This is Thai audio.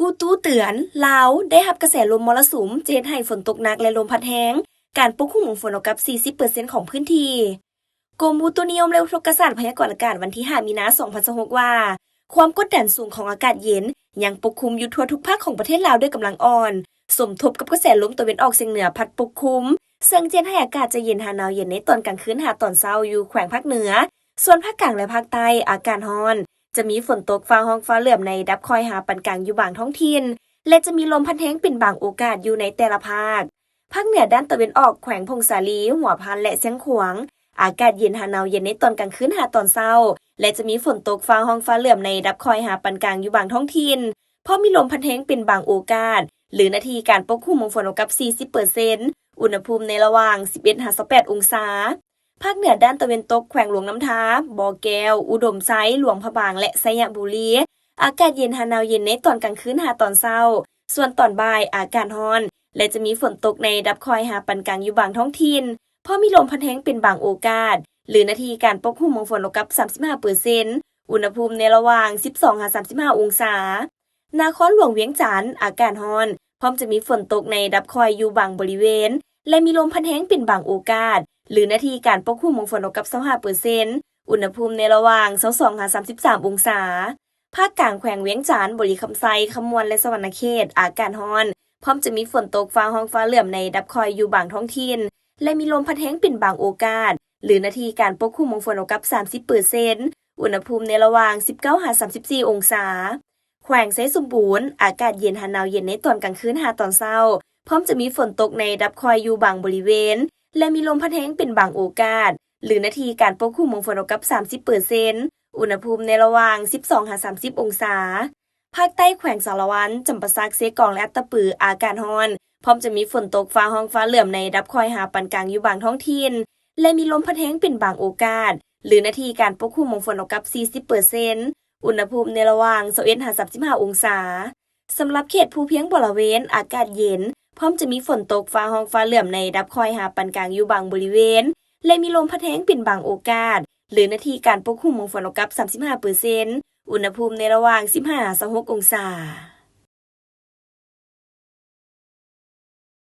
อุตุเตือนลาวได้รับกระแสลมมรสุมเจนให้ฝนตกหนักและลมพัดแรงการปกคลุมของฝนออกกับ 40% ของพื้นที่กรมอุตุนิยมและวิทยาศาสตร์พยากรณ์อากาศวันที่ 5 มีนาคม 2026 ว่าความกดดันสูงของอากาศเย็นยังปกคลุมอยู่ทั่วทุกภาคของประเทศลาวด้วยกำลังอ่อนสมทบกับกระแสลมตะวันออกเฉียงเหนือพัดปกคลุมซึ่งเจนให้อากาศจะเย็นหาหนาวเย็นในตอนกลางคืนหาตอนเช้าอยู่แขวงภาคเหนือส่วนภาคกลางและภาคใต้อากาศร้อนจะมีฝนตกฟ้าร้องฟ้าเหลื่อมในดับคอยหาปานกลางอยู่บางท้องถิ่นและจะมีลมพัดแรงเป็นบางโอกาสอยู่ในแต่ละภาคเหนือด้านตะวันออกแขวงพงสาลีหัวพานและเสียงขวางอากาศเย็นหาหนาวเย็นในตอนกลางคืนหาตอนเช้าและจะมีฝนตกฟ้าร้องฟ้าเหลื่อมในดับคอยหาปานกลางอยู่บางท้องถิ่นเพราะมีลมพัดแรงเป็นบางโอกาสหรือนาทีการปกคลุมของฝนกับ 40% อุณหภูมิในระหว่าง 11-28 องศาภาคเหนือด้านตะวันตกแขวงหลวงน้ำทาบ่อแก้วอุดมไซหลวงพระบางและไสยบุรีอากาศเย็นหาหนาวเย็นในตอนกลางคืนหาตอนเช้าส่วนตอนบ่ายอากาศร้อนและจะมีฝนตกในดับคอยหาปานกลางอยู่บางท้องถิ่นเพราะมีลมพัดแรงเป็นบางโอกาสหรือนาทีการปกคลุมของฝนกับ 35% อุณหภูมิในระหว่าง 12-35 องศานครหลวงเวียงจันทน์อากาศร้อนพร้อมจะมีฝนตกในดับคอยอยู่บางบริเวณและมีลมพัดแรงเป็นบางโอกาสหรือนาทีการปกคลุมของฝนกับ 25% อุณหภูมิในระหว่าง 22-33 องศาภาคกลางแขวงเวียงจันทน์บริคำไซคำมวนและสวรรณเขตอากาศร้อนพร้อมจะมีฝนตกฟ้าร้องฟ้าเหลื่อมในดับคอยอยู่บางท้องถิ่นและมีลมพัดแรงเป็นบางโอกาสหรือนาทีการปกคลุมของฝนกับ 30% อุณหภูมิในระหว่าง 19-34 องศาแขวงไซสมบูรณ์อากาศเย็นหาหนาวเย็นในตอนกลางคืนหาตอนเช้าพร้อมจะมีฝนตกในดับคอยอยู่บางบริเวณและมีลมพัดแรงเป็นบางโอกาสหรือนาทีการปกคลุมของฝนกับ 30% อุณหภูมิในระหว่าง 12-30 องศาภาคใต้แขวงสารวันจำปาสักเซกองและอัตตปืออากาศร้อนพร้อมจะมีฝนตกฟ้าร้องฟ้าเหลื่อมในดับคอยหาปานกลางอยู่บางท้องถิ่นและมีลมพัดแรงเป็นบางโอกาสหรือนาทีการปกคลุมของฝนกับ 40% อุณหภูมิในระหว่าง 21-35 องศาสำหรับเขตภูเพียงบริเวณอากาศเย็นพร้อมจะมีฝนตกฟ้าร้องฟ้าเหลื่อมในดับคอยหาปานกลางอยู่บางบริเวณและมีลมพัดแรงเป็นบางโอกาสหรือนาทีการปกคลุมของฝนกับ 35% อุณหภูมิในระหว่าง 15-26 องศา